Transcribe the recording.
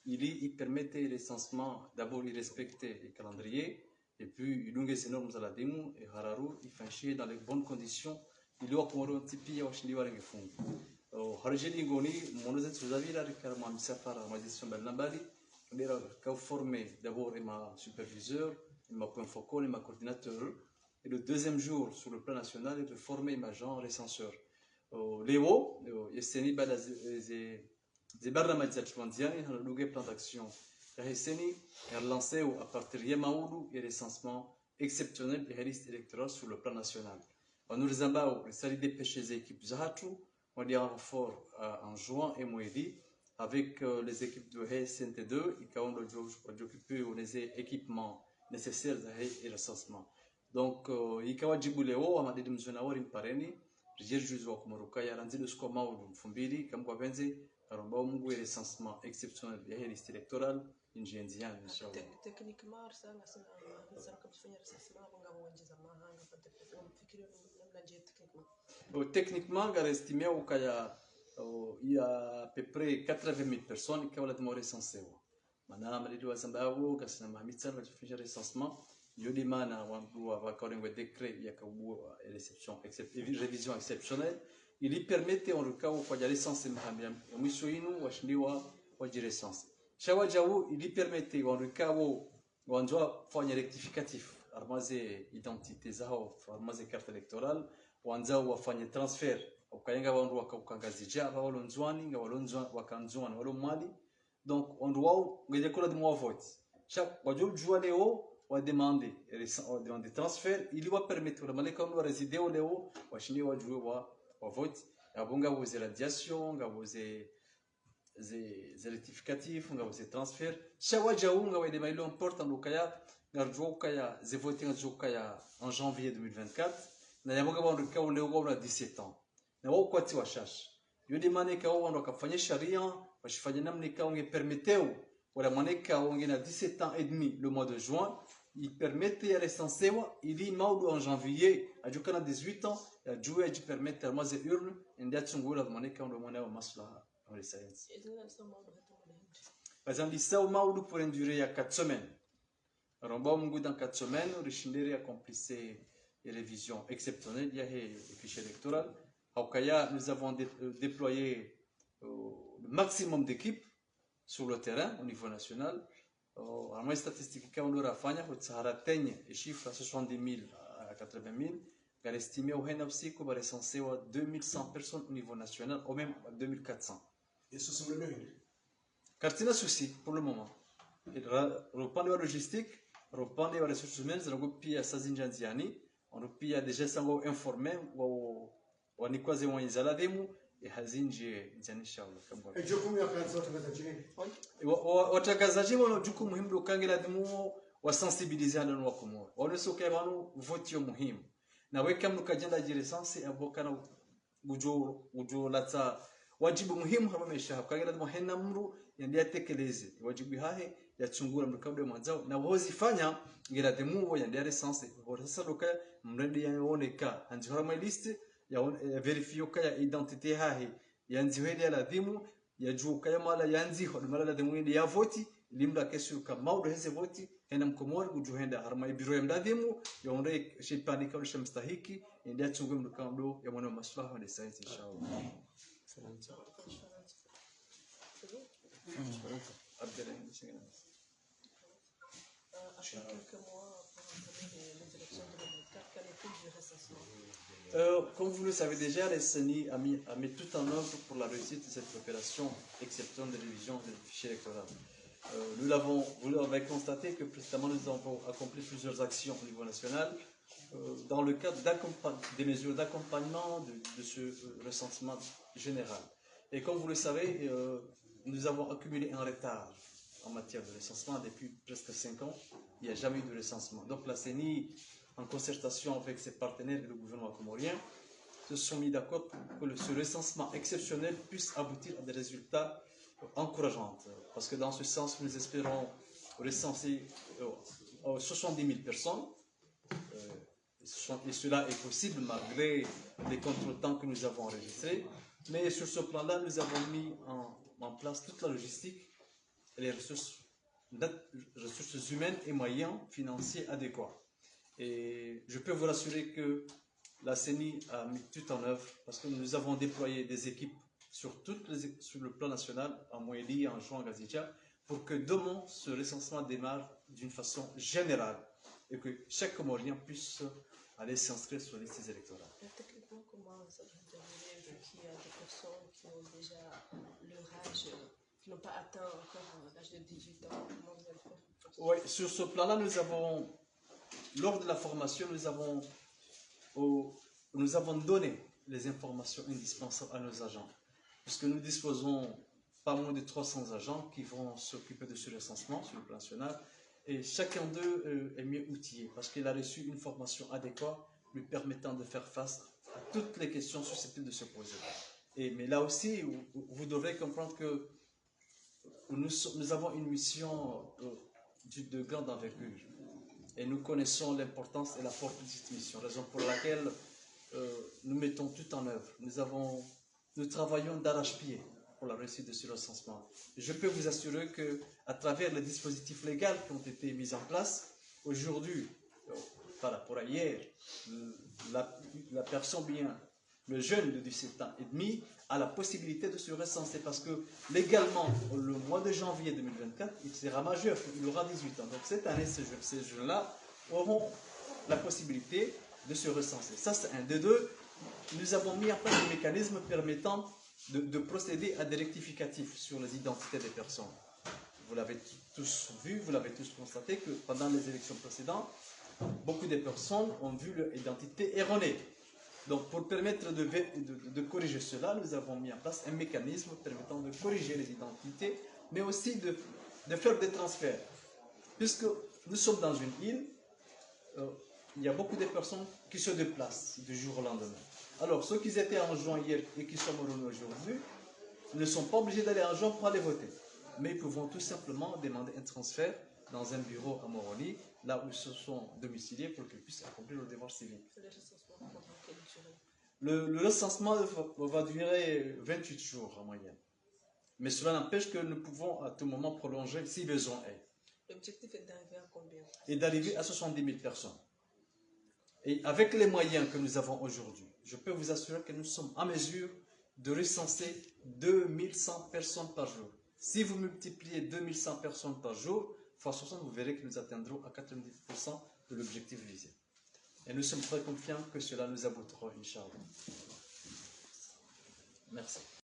il permettait l'essentiellement, d'abord il respectait le calendrier, et puis il a ces normes à la démo, et Hararu, il fait dans les bonnes conditions, il a comme un petit peu au Chili Waring Fond. Harjeli Goni, mon autre sous-avis, là, car moi, je suis ma gestion de l'ambali, il a formé d'abord ma superviseur, ma point focal et ma coordinateur, et le deuxième jour, sur le plan national, il a formé ma agent recenseur. Léo, il a barnaamij za tuanziani hanaduge plan d'action raheseni lancé à partir de Maoulou et recensement exceptionnel des listes électorales sur le plan national. On nous a les salles des pêches des équipes Zahatu, on dit un renfort en juin et moedi avec les équipes de SNT2 et qui ont occupé les équipements nécessaires et recensement. Donc, il y a des gens qui ont dit que nous avons parrainé, j'ai juste vu comme Rukaya Ranzil Sko Maoulou Fumbili, comme quoi Benzi. Alors, on a un recensement exceptionnel des listes électorales indien. Techniquement, techniquement, on estime qu'il y a à peu près 80 000 personnes qui ont été recensées. Maintenant, on a Zambaou, Kassina Mahamitsan, on a fait un recensement. Yodimana, on a un décret, il y a une révision exceptionnelle. Il permettait en cas où il y a l'essence de Mahamia, on a une recensé. Chawadjaou, il permettait en cas où on doit faire un rectificatif, armazer identité, armazer carte électorale, on doit faire un transfert. Ukayenga wandu wakangazija walonzwani walonzwa wakanzwani walomali donc on doit ngeze kula de moi vote chaque wajou jua leo wa demander transfert il va permettre la maleka on résider au leo washini wa jouer wa vote abonga vous radiation nga vous rectificatif nga vous transfert chaque jau nga wa de mailo important lokaya ngarjo kaya ze voter ngarjo kaya en janvier 2024 na yabonga wandu ka leo wa 17 ans na wao kwati washash yodi maneka wao ndo kafanya sharia washifanya namna kao nge permeteu wala maneka wao na 17 ans et demi le mois de juin il permettait à recensewa ili maudu en janvier ajukana 18 ans ya juwe aji permettre à maze urne ndia tsungula maneka ndo mwana wa maslaha en science par exemple ça maudu pour une durée ya 4 semaines romba mungu dans 4 semaines rishindere accomplissait les révisions exceptionnelles il y a les fichiers électoraux. Nous avons déployé le maximum d'équipes sur le terrain au niveau national. En moyenne statistique, on a fait les chiffres à 70 000 à 80 000. On a estimé qu'on va recenser 2100 personnes au niveau national, ou même 2400. Et ce sont les mêmes. Car c'est un souci pour le moment. Reprendre la logistique, reprendre les ressources humaines, on a pu Sazinjanziani, on a pu déjà s'en informer. Wanikuaze wanizala demu hazinje njanisha kama jukumu ya kazi watangazaji watangazaji wana jukumu muhimu lokangela demu wasensibiliser na wakomoro wanosoke abantu vote yo muhimu na weka mnukajenda jiresansi abokana ujo latsa wajibu muhimu hama mesha kangela demu hena mru yandia tekeleze wajibu hahe yachungura mkabwe mwanzao na wozifanya ngela demu yandia resansi sasa lokaya mredi yaoneka hanjora my list ya verifio kaya identité hahi yanziwele ya ladhimu ya juu kaya mala yanziho mala ladhimu ya voti limda kesu ka maudo heze voti hena mkomori kujuhenda harma ibiro ya mladhimu ya onre shipani kwa shamstahiki ndia chungu mkamdo ya mwana maslaha wa science inshallah salam comme vous le savez déjà, les CENI a mis tout en œuvre pour la réussite de cette opération exceptionnelle de révision des fichiers électoraux. Vous l'avez constaté que précédemment nous avons accompli plusieurs actions au niveau national dans le cadre des mesures d'accompagnement de ce recensement général. Et comme vous le savez, nous avons accumulé un retard en matière de recensement depuis presque 5 ans. Il n'y a jamais eu de recensement. Donc la CENI, en concertation avec ses partenaires et le gouvernement comorien, se sont mis d'accord pour que ce recensement exceptionnel puisse aboutir à des résultats encourageants. Parce que dans ce sens, nous espérons recenser 70 000 personnes. Et cela est possible malgré les contretemps que nous avons enregistrés. Mais sur ce plan-là, nous avons mis en place toute la logistique et les ressources humaines et moyens financiers adéquats. Et je peux vous rassurer que la CENI a mis tout en œuvre parce que nous avons déployé des équipes sur le plan national, en Moélie, en Juan, en Gazidja, pour que demain ce recensement démarre d'une façon générale et que chaque Comorien puisse aller s'inscrire sur les listes électorales. Techniquement, comment vous avez terminé vu qu'il y a des personnes qui ont déjà leur âge, qui n'ont pas atteint encore l'âge de 18 ans? Comment vous allez faire? Oui, sur ce plan-là, lors de la formation, nous avons donné les informations indispensables à nos agents, puisque nous disposons pas moins de 300 agents qui vont s'occuper de ce recensement sur le plan national, et chacun d'eux est mieux outillé, parce qu'il a reçu une formation adéquate lui permettant de faire face à toutes les questions susceptibles de se poser. Mais là aussi, vous devrez comprendre que nous avons une mission de grande envergure. Et nous connaissons l'importance et la portée de cette mission, raison pour laquelle nous mettons tout en œuvre. Nous travaillons d'arrache-pied pour la réussite de ce recensement. Je peux vous assurer qu'à travers les dispositifs légaux qui ont été mis en place, aujourd'hui, par rapport à hier, la personne bien, le jeune de 17 ans et demi, a la possibilité de se recenser parce que légalement, le mois de janvier 2024, il sera majeur, il aura 18 ans. Donc cette année, ces jeunes-là auront la possibilité de se recenser. Ça, c'est un. De deux, nous avons mis en place des mécanismes permettant de procéder à des rectificatifs sur les identités des personnes. Vous l'avez tous vu, vous l'avez tous constaté que pendant les élections précédentes, beaucoup de personnes ont vu leur identité erronée. Donc, pour permettre de corriger cela, nous avons mis en place un mécanisme permettant de corriger les identités, mais aussi de faire des transferts. Puisque nous sommes dans une île, il y a beaucoup de personnes qui se déplacent du jour au lendemain. Alors, ceux qui étaient en juin hier et qui sont revenus aujourd'hui ne sont pas obligés d'aller en juin pour aller voter. Mais ils peuvent tout simplement demander un transfert dans un bureau à Moroni, là où ils se sont domiciliés pour qu'ils puissent accomplir le devoir civil. Le recensement va durer 28 jours en moyenne. Mais cela n'empêche que nous pouvons à tout moment prolonger si besoin est. L'objectif est d'arriver à combien? Et d'arriver à 70 000 personnes. Et avec les moyens que nous avons aujourd'hui, je peux vous assurer que nous sommes en mesure de recenser 2100 personnes par jour. Si vous multipliez 2100 personnes par jour, fois 60, vous verrez que nous atteindrons à 90% de l'objectif visé. Et nous sommes très confiants que cela nous aboutira, Inch'Allah. Merci.